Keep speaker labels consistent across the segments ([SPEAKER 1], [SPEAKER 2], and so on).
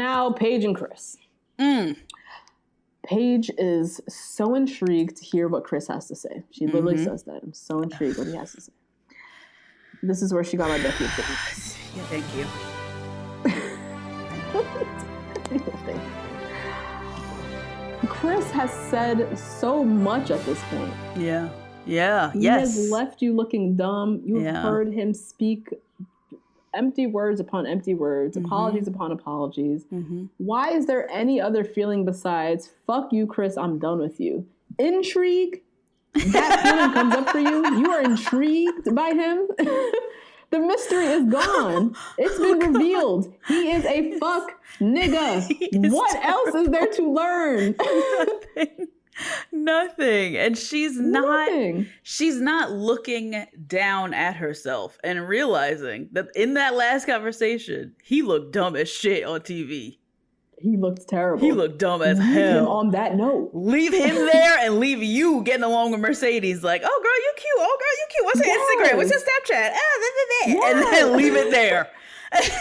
[SPEAKER 1] now Paige and Chris. Paige is so intrigued to hear what Chris has to say. She literally says that. I'm so intrigued what he has to say. This is where she got my Becky.
[SPEAKER 2] Yeah, thank you.
[SPEAKER 1] Chris has said so much at this point.
[SPEAKER 2] Yeah.
[SPEAKER 1] He has left you looking dumb. You've heard him speak empty words upon empty words, apologies upon apologies. Why is there any other feeling besides, fuck you, Chris, I'm done with you? Intrigue? That feeling comes up for you? You are intrigued by him? The mystery is gone. It's been revealed. He is a fuck nigga. What else is there to learn?
[SPEAKER 2] Nothing. And she's not looking down at herself and realizing that in that last conversation, he looked dumb as shit on TV.
[SPEAKER 1] He looked terrible.
[SPEAKER 2] He looked dumb as hell.
[SPEAKER 1] Leave him on that note.
[SPEAKER 2] Leave him there and leave you getting along with Mercedes. Like, oh, girl, you cute. Oh, girl, you cute. What's your Instagram? What's your Snapchat? And then leave it there.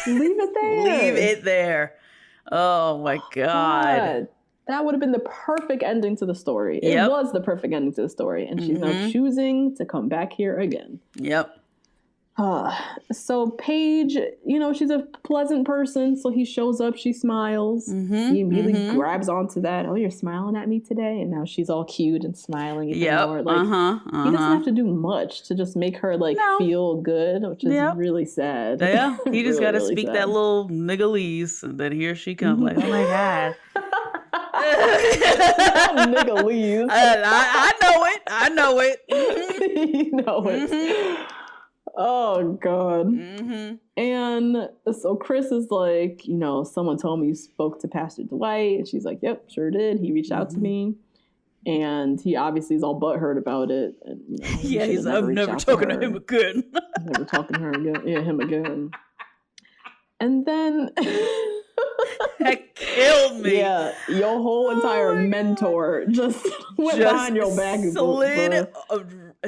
[SPEAKER 1] Leave it there.
[SPEAKER 2] Leave it there. Oh, my God.
[SPEAKER 1] That would have been the perfect ending to the story. It was the perfect ending to the story. And she's now choosing to come back here again.
[SPEAKER 2] Yep.
[SPEAKER 1] So Paige, she's a pleasant person. So he shows up, she smiles. He immediately grabs onto that. Oh, you're smiling at me today? And now she's all cute and smiling. He doesn't have to do much to just make her feel good, which is really sad.
[SPEAKER 2] Yeah, he just got to speak that little niggalese. And then here she comes like, oh my God.
[SPEAKER 1] Niggalese.
[SPEAKER 2] I know it.
[SPEAKER 1] You know it. Oh, God. And so Chris is like, someone told me you spoke to Pastor Dwight. And she's like, yep, sure did. He reached out to me. And he obviously is all butthurt about it. And,
[SPEAKER 2] he's I'm never talking to him again.
[SPEAKER 1] Never talking to her again. Yeah, him again. And then...
[SPEAKER 2] That killed me.
[SPEAKER 1] Yeah, your whole entire mentor just went behind your back and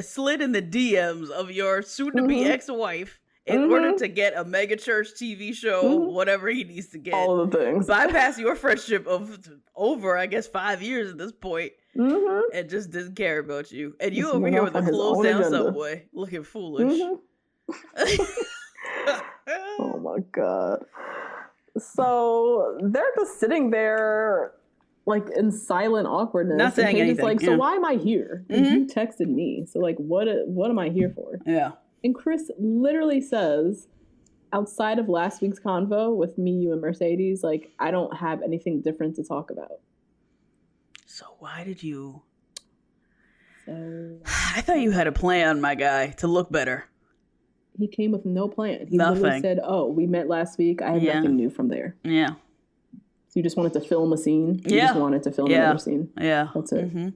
[SPEAKER 2] slid in the DMs of your soon-to-be ex-wife in order to get a mega church TV show, whatever he needs to get.
[SPEAKER 1] All of the things.
[SPEAKER 2] Bypass your friendship of over, I guess, 5 years at this point, and just didn't care about you. And you over here with a closed-down subway, looking foolish.
[SPEAKER 1] Oh my God. So they're just sitting there, in silent awkwardness.
[SPEAKER 2] Not saying anything.
[SPEAKER 1] So why am I here? You texted me. So what am I here for?
[SPEAKER 2] Yeah.
[SPEAKER 1] And Chris literally says, outside of last week's convo with me, you, and Mercedes, I don't have anything different to talk about.
[SPEAKER 2] So why did you? I thought you had a plan, my guy, to look better.
[SPEAKER 1] He came with no plan. He literally said, oh, we met last week. I have nothing new from there.
[SPEAKER 2] Yeah.
[SPEAKER 1] So you just wanted to film a scene? You just wanted to film another scene?
[SPEAKER 2] Yeah.
[SPEAKER 1] That's it.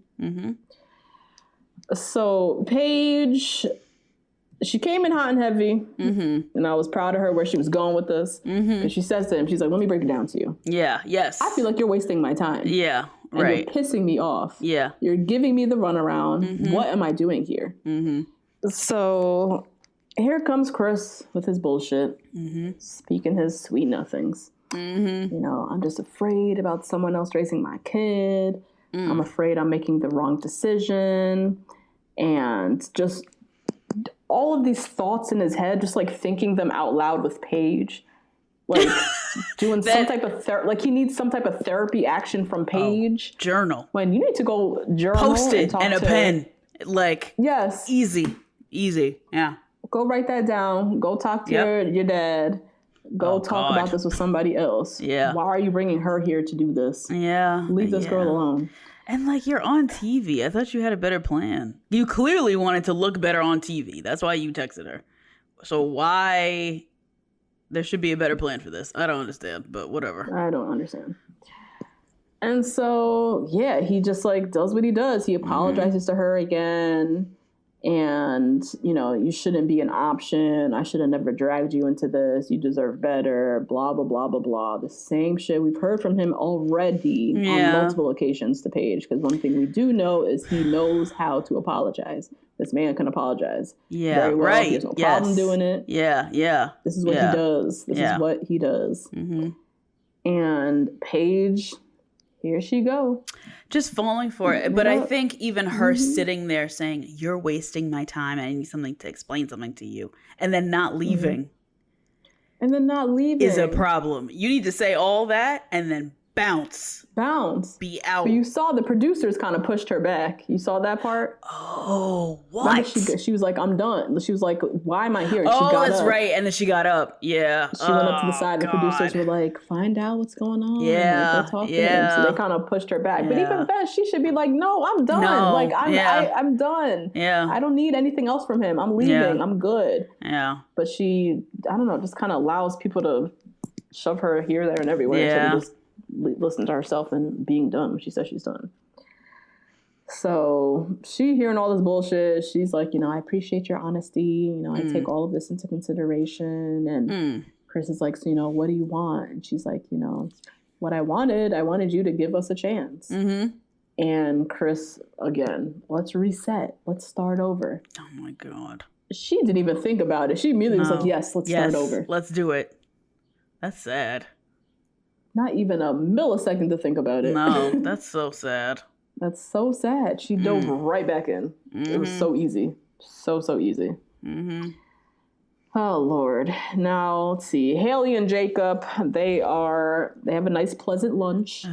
[SPEAKER 1] So Paige, she came in hot and heavy. And I was proud of her where she was going with this. And she says to him, she's like, let me break it down to you.
[SPEAKER 2] Yeah. Yes.
[SPEAKER 1] I feel like you're wasting my time.
[SPEAKER 2] Yeah.
[SPEAKER 1] And you're pissing me off.
[SPEAKER 2] Yeah.
[SPEAKER 1] You're giving me the runaround. What am I doing here? So... here comes Chris with his bullshit, speaking his sweet nothings. I'm just afraid about someone else raising my kid. I'm afraid I'm making the wrong decision. And just all of these thoughts in his head, just thinking them out loud with Paige. Doing some type of he needs some type of therapy action from Paige.
[SPEAKER 2] Journal.
[SPEAKER 1] When you need to go journal.
[SPEAKER 2] Post it and a pen.
[SPEAKER 1] Yes.
[SPEAKER 2] Easy. Yeah.
[SPEAKER 1] Go write that down. Go talk to your dad. Go talk about this with somebody else.
[SPEAKER 2] Yeah.
[SPEAKER 1] Why are you bringing her here to do this?
[SPEAKER 2] Yeah.
[SPEAKER 1] Leave this girl alone.
[SPEAKER 2] And you're on TV. I thought you had a better plan. You clearly wanted to look better on TV. That's why you texted her. So why there should be a better plan for this? I don't understand, but whatever.
[SPEAKER 1] I don't understand. And so, he just does what he does. He apologizes to her again. And, you shouldn't be an option. I should have never dragged you into this. You deserve better. Blah, blah, blah, blah, blah. The same shit we've heard from him already on multiple occasions to Paige. Because one thing we do know is he knows how to apologize. This man can apologize.
[SPEAKER 2] Yeah,
[SPEAKER 1] very well.
[SPEAKER 2] Right.
[SPEAKER 1] He has no problem doing it.
[SPEAKER 2] Yeah.
[SPEAKER 1] This is what he does. This is what he does. And Paige, here she go.
[SPEAKER 2] Just falling for it. But I think even her sitting there saying, you're wasting my time. I need something to explain something to you. And then not leaving.
[SPEAKER 1] And then not leaving.
[SPEAKER 2] Is a problem. You need to say all that and then bounce. Be out.
[SPEAKER 1] But you saw the producers kind of pushed her back. You saw that part?
[SPEAKER 2] Oh, what?
[SPEAKER 1] She was like, I'm done. She was like, why am I here? And
[SPEAKER 2] oh,
[SPEAKER 1] she got
[SPEAKER 2] that's
[SPEAKER 1] up.
[SPEAKER 2] right. And then she got up. Yeah.
[SPEAKER 1] She went up to the side. The producers were like, find out what's going on.
[SPEAKER 2] Yeah.
[SPEAKER 1] Like, talking.
[SPEAKER 2] Yeah.
[SPEAKER 1] So they kind of pushed her back.
[SPEAKER 2] Yeah.
[SPEAKER 1] But even then, she should be like, no, I'm done.
[SPEAKER 2] No.
[SPEAKER 1] Like, I'm done.
[SPEAKER 2] Yeah.
[SPEAKER 1] I don't need anything else from him. I'm leaving.
[SPEAKER 2] Yeah.
[SPEAKER 1] I'm good.
[SPEAKER 2] Yeah.
[SPEAKER 1] But she, I don't know, just kind of allows people to shove her here, there, and everywhere.
[SPEAKER 2] Yeah.
[SPEAKER 1] So just listen to herself and being done when she says she's done. So she hearing all this bullshit. She's like, I appreciate your honesty. I take all of this into consideration. And Chris is like, so, what do you want? And she's like, what I wanted you to give us a chance. And Chris, again, let's reset. Let's start over.
[SPEAKER 2] Oh my God.
[SPEAKER 1] She didn't even think about it. She immediately was like, yes, let's start over.
[SPEAKER 2] Let's do it. That's sad.
[SPEAKER 1] Not even a millisecond to think about it.
[SPEAKER 2] No, that's so sad.
[SPEAKER 1] That's so sad. She dove right back in. It was so easy. So easy. Oh, Lord. Now, let's see. Haley and Jacob, they have a nice, pleasant lunch.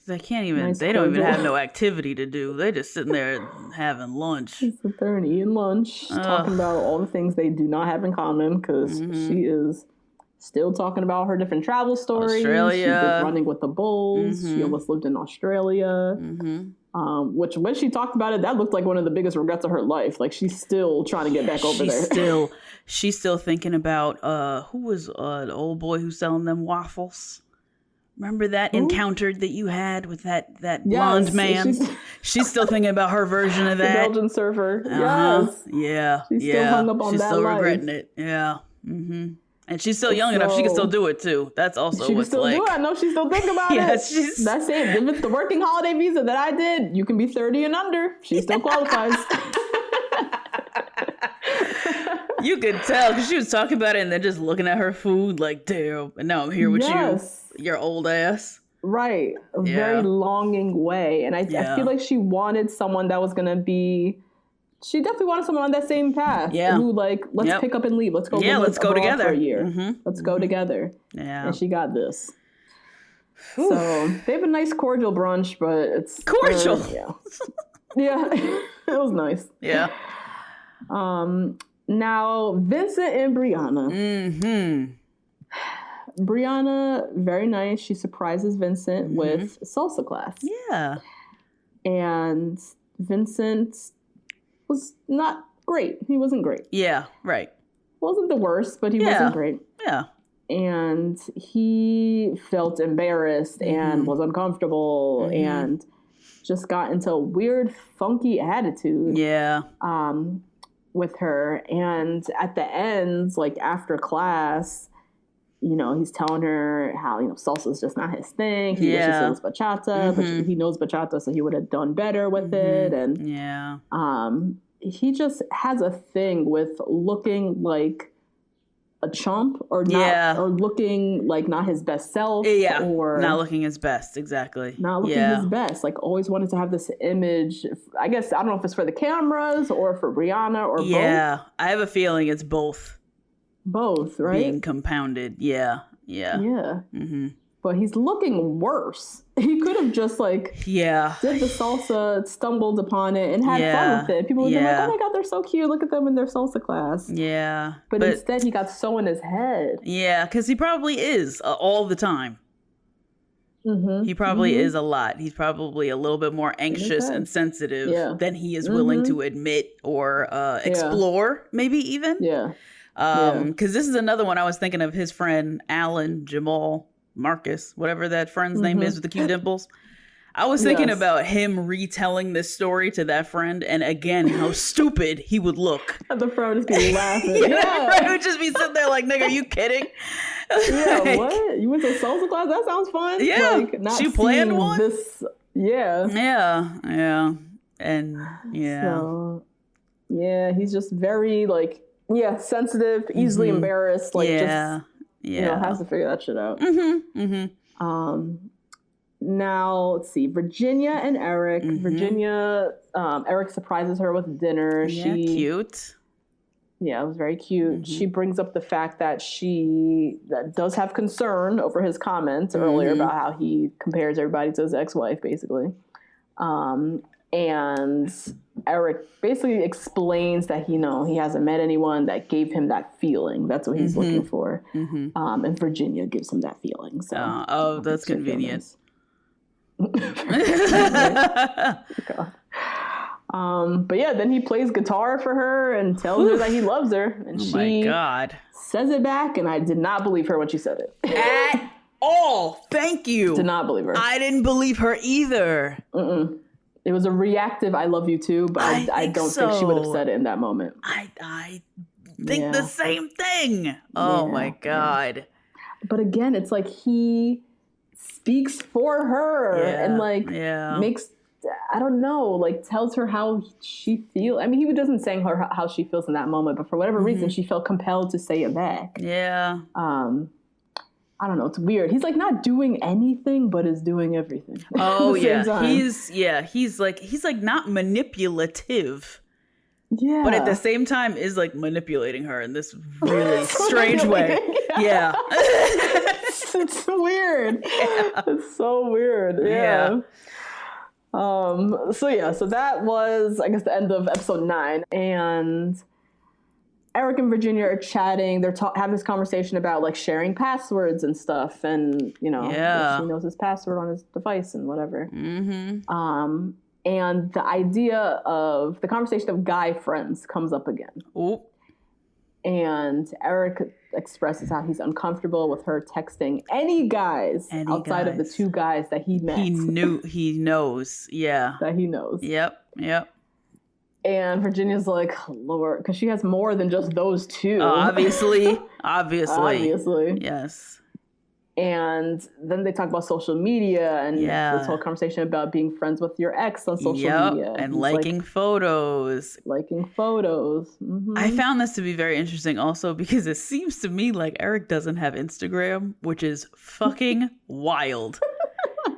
[SPEAKER 2] They can't even, they don't even have no activity to do. They're just sitting there having lunch.
[SPEAKER 1] They sit there and eating lunch, talking about all the things they do not have in common, because she is still talking about her different travel stories.
[SPEAKER 2] Australia.
[SPEAKER 1] She did running with the bulls. She almost lived in Australia. Which, when she talked about it, that looked like one of the biggest regrets of her life. Like, she's still trying to get back over there.
[SPEAKER 2] She's still thinking about, who was the old boy who's selling them waffles? Remember that encounter that you had with that blonde man? She's still thinking about her version of that.
[SPEAKER 1] The Belgian surfer. Yes.
[SPEAKER 2] Yeah.
[SPEAKER 1] She's still hung up on
[SPEAKER 2] She's
[SPEAKER 1] that
[SPEAKER 2] still
[SPEAKER 1] life.
[SPEAKER 2] regretting it. Yeah. And she's still young enough. She can still do it, too. That's also
[SPEAKER 1] she can
[SPEAKER 2] what's
[SPEAKER 1] still
[SPEAKER 2] like.
[SPEAKER 1] do it. I know she's still thinking about it. That's it. If it's the working holiday visa that I did, you can be 30 and under. She still qualifies.
[SPEAKER 2] You could tell because she was talking about it and then just looking at her food like, damn. And now I'm here with you, your old ass.
[SPEAKER 1] Right. A very longing way. And I feel like she wanted someone that was going to be... She definitely wanted someone on that same path.
[SPEAKER 2] Yeah.
[SPEAKER 1] Who, like, let's pick up and leave. Let's go.
[SPEAKER 2] Let's go together
[SPEAKER 1] for a year. Let's go together.
[SPEAKER 2] Yeah.
[SPEAKER 1] And she got this. Oof. So they have a nice cordial brunch, but it's
[SPEAKER 2] cordial.
[SPEAKER 1] Yeah. It was nice.
[SPEAKER 2] Yeah.
[SPEAKER 1] Now Vincent and Brianna. Brianna, very nice. She surprises Vincent with salsa class.
[SPEAKER 2] Yeah.
[SPEAKER 1] And Vincent was not great. He wasn't great.
[SPEAKER 2] Yeah, right.
[SPEAKER 1] Wasn't the worst, but he wasn't great.
[SPEAKER 2] Yeah.
[SPEAKER 1] And he felt embarrassed and was uncomfortable and just got into a weird, funky attitude.
[SPEAKER 2] Yeah.
[SPEAKER 1] With her. And at the end, like after class, he's telling her how, salsa is just not his thing. He wishes it was bachata, but he knows bachata, so he would have done better with it. And he just has a thing with looking like a chump or not, or looking like not his best self.
[SPEAKER 2] Yeah,
[SPEAKER 1] or
[SPEAKER 2] not looking his best, exactly.
[SPEAKER 1] Not looking his best. Like, always wanted to have this image. I guess, I don't know if it's for the cameras or for Brianna or both.
[SPEAKER 2] Yeah, I have a feeling it's both.
[SPEAKER 1] Both, right?
[SPEAKER 2] Being compounded. Yeah. But
[SPEAKER 1] he's looking worse. He could have just did the salsa, stumbled upon it, and had fun with it. People would be like, oh my God, they're so cute. Look at them in their salsa class.
[SPEAKER 2] Yeah.
[SPEAKER 1] But instead he got so in his head.
[SPEAKER 2] Yeah, because he probably is all the time. He probably is a lot. He's probably a little bit more anxious and sensitive than he is willing to admit or explore, maybe even.
[SPEAKER 1] Yeah.
[SPEAKER 2] Because this is another one I was thinking of, his friend Alan Jamal Marcus, whatever that friend's name is with the cute dimples. I was thinking about him retelling this story to that friend, and again, how stupid he would look.
[SPEAKER 1] And the friend would just be laughing.
[SPEAKER 2] The friend would just be sitting there like, nigga, are you kidding?
[SPEAKER 1] What? You went to salsa class? That sounds fun.
[SPEAKER 2] Yeah. She planned one?
[SPEAKER 1] This,
[SPEAKER 2] And,
[SPEAKER 1] So, he's just very, sensitive, easily embarrassed. Has to figure that shit out. Now, let's see. Virginia and Eric. Virginia, Eric surprises her with dinner.
[SPEAKER 2] Yeah, cute.
[SPEAKER 1] Yeah, it was very cute. She brings up the fact that she does have concern over his comments earlier about how he compares everybody to his ex-wife, basically. And Eric basically explains that he hasn't met anyone that gave him that feeling. That's what he's looking for. And Virginia gives him that feeling. So,
[SPEAKER 2] that's convenient.
[SPEAKER 1] But yeah, then he plays guitar for her and tells her that he loves her, and she says it back, and I did not believe her when she said it
[SPEAKER 2] at all. Thank you.
[SPEAKER 1] Did not believe her.
[SPEAKER 2] I didn't believe her either.
[SPEAKER 1] It was a reactive "I love you too," but I don't think she would have said it in that moment.
[SPEAKER 2] I think the same thing. Oh my God.
[SPEAKER 1] But again, it's like he speaks for her and makes, I don't know, like tells her how she feels. I mean, he doesn't say her how she feels in that moment, but for whatever reason, she felt compelled to say it back.
[SPEAKER 2] Yeah.
[SPEAKER 1] I don't know. It's weird. He's like not doing anything, but is doing everything.
[SPEAKER 2] Oh yeah. He's like not manipulative.
[SPEAKER 1] Yeah.
[SPEAKER 2] But at the same time is like manipulating her in this really strange way. Yeah.
[SPEAKER 1] It's weird. Yeah. It's so weird. Yeah. So that was, I guess, the end of episode 9. And Eric and Virginia are chatting. They're having this conversation about like sharing passwords and stuff. And, she knows his password on his device and whatever. And the idea of the conversation of guy friends comes up again.
[SPEAKER 2] Ooh.
[SPEAKER 1] And Eric expresses how he's uncomfortable with her texting any guys outside of the 2 guys that he met.
[SPEAKER 2] He knows. Yeah.
[SPEAKER 1] That he knows.
[SPEAKER 2] Yep.
[SPEAKER 1] And Virginia's like, Lord, because she has more than just those 2.
[SPEAKER 2] Obviously. Yes.
[SPEAKER 1] And then they talk about social media and this whole conversation about being friends with your ex on social media.
[SPEAKER 2] And liking photos.
[SPEAKER 1] I
[SPEAKER 2] found this to be very interesting also because it seems to me like Eric doesn't have Instagram, which is fucking wild.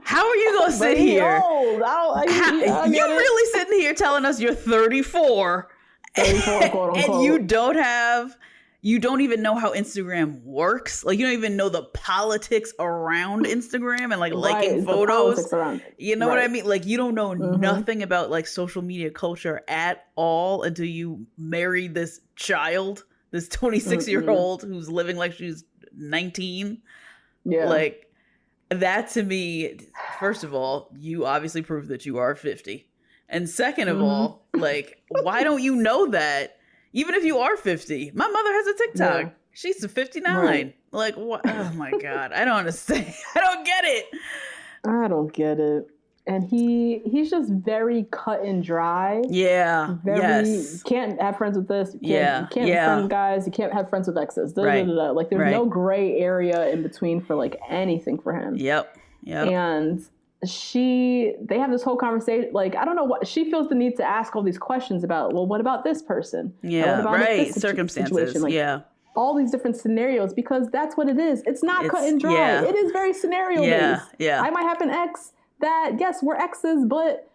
[SPEAKER 2] How are you going to sit here? You're really sitting here telling us you're 34. 34, quote unquote. And you don't even know how Instagram works. Like, you don't even know the politics around Instagram and like liking photos. You know what I mean? Like, you don't know nothing about like social media culture at all until you marry this child, this 26-year-old who's living like she's 19. Yeah. Like, that to me, first of all, you obviously prove that you are 50. And second of all, like, why don't you know that? Even if you are 50, my mother has a TikTok. Yeah. She's 59. Right. Like, what? Oh my God. I don't understand. I don't get it. And he's just very cut and dry. Yeah. Can't have friends with this. You can't have friends with guys. You can't have friends with exes. Like, there's no gray area in between for like anything for him. Yep. And they have this whole conversation, like, I don't know what, she feels the need to ask all these questions about, well, what about this person? Yeah, what about this circumstances, like, all these different scenarios, because that's what it is. It's not cut and dry. Yeah. It is very scenario based. Yeah. I might have an ex that, yes, we're exes, but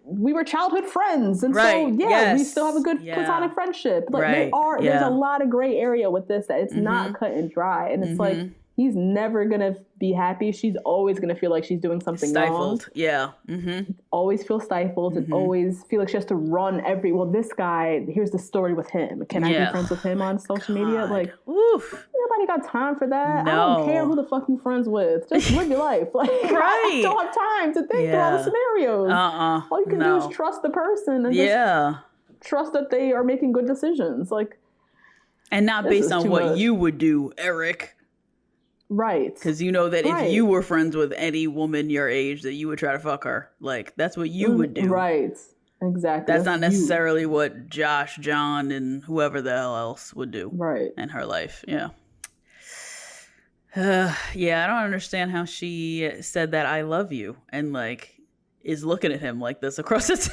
[SPEAKER 2] we were childhood friends. And so, we still have a good platonic friendship. Like, there's a lot of gray area with this, that it's not cut and dry. And it's like, he's never going to be happy. She's always going to feel like she's doing something stifled. Wrong. Yeah. Always feel stifled and always feel like she has to run this guy, here's the story with him. Can I be friends with him on social media? Like, nobody got time for that. No. I don't care who the fuck you friends with. Just live your life. Like, I don't have time to think through all the scenarios. All you can do is trust the person and just trust that they are making good decisions. Like, and not based on what you would do, Eric.
[SPEAKER 1] Right.
[SPEAKER 2] Because you know that if you were friends with any woman your age, that you would try to fuck her. Like, that's what you would do.
[SPEAKER 1] Right. Exactly.
[SPEAKER 2] That's not necessarily what Josh, John, and whoever the hell else would do. Right. In her life. Yeah. I don't understand how she said that I love you and, like, is looking at him like this across the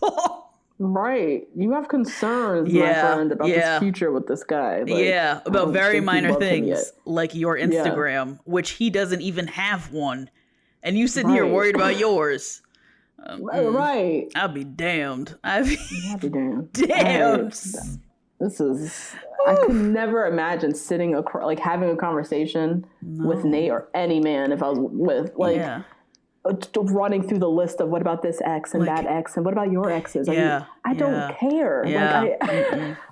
[SPEAKER 2] table.
[SPEAKER 1] Right. You have concerns, my friend, about this future with this guy. Like,
[SPEAKER 2] about very minor
[SPEAKER 1] love him yet.
[SPEAKER 2] things like your Instagram, which he doesn't even have one. And you sitting here worried about yours.
[SPEAKER 1] Right.
[SPEAKER 2] I'll be damned. I'll be
[SPEAKER 1] damned.
[SPEAKER 2] damned.
[SPEAKER 1] This is... I could never imagine sitting, like, having a conversation with Nate or any man if I was with, like... running through the list of what about this ex and that ex and what about your exes? I don't care.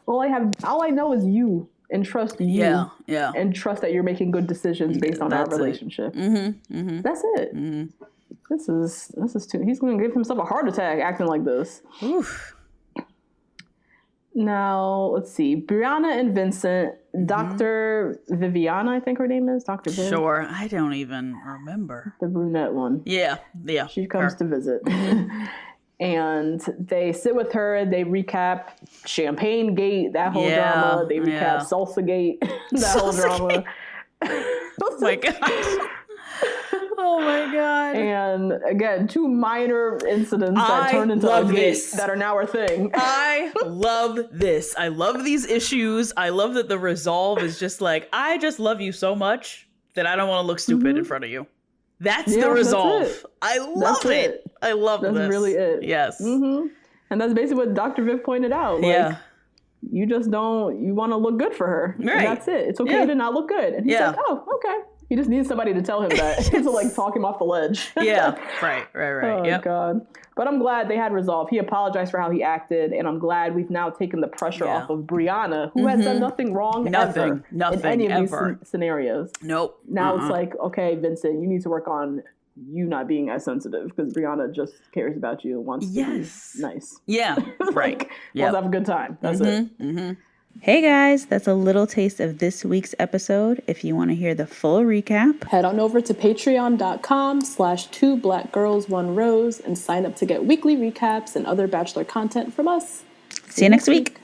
[SPEAKER 1] Like all I know is you and trust you. And trust that you're making good decisions based on our relationship. That's it. This is too. He's going to give himself a heart attack acting like this. Oof. Now, let's see. Brianna and Vincent, Dr. Viviana, I think her name is. Dr. Viv.
[SPEAKER 2] Sure. I don't even remember.
[SPEAKER 1] The brunette one. Yeah. She comes to visit. And they sit with her. They recap Champagne Gate, that whole drama. They recap Salsa Gate, that whole drama.
[SPEAKER 2] Oh, my God. Oh my God.
[SPEAKER 1] And again, 2 minor incidents that turned into a date that are now our thing.
[SPEAKER 2] I love this. I love these issues. I love that the resolve is just like, I just love you so much that I don't want to look stupid in front of you. That's the resolve.
[SPEAKER 1] That's
[SPEAKER 2] I love it. I love this.
[SPEAKER 1] That's really it.
[SPEAKER 2] Yes.
[SPEAKER 1] And that's basically what Dr. Viv pointed out. Like, you just don't, you want to look good for her. Right. And that's it. It's okay to not look good. And he's like, oh, okay. He just needs somebody to tell him that. To like talk him off the ledge.
[SPEAKER 2] Right.
[SPEAKER 1] Oh, God. But I'm glad they had resolve. He apologized for how he acted, and I'm glad we've now taken the pressure off of Brianna, who has done nothing wrong ever in any of these scenarios.
[SPEAKER 2] Nope.
[SPEAKER 1] Now it's like, okay, Vincent, you need to work on you not being as sensitive because Brianna just cares about you and wants to be nice.
[SPEAKER 2] Yeah. Right.
[SPEAKER 1] Let's have a good time. That's it.
[SPEAKER 3] Hey guys, that's a little taste of this week's episode. If you want to hear the full recap,
[SPEAKER 4] head on over to patreon.com/2blackgirls1rose and sign up to get weekly recaps and other Bachelor content from us.
[SPEAKER 3] See you next week.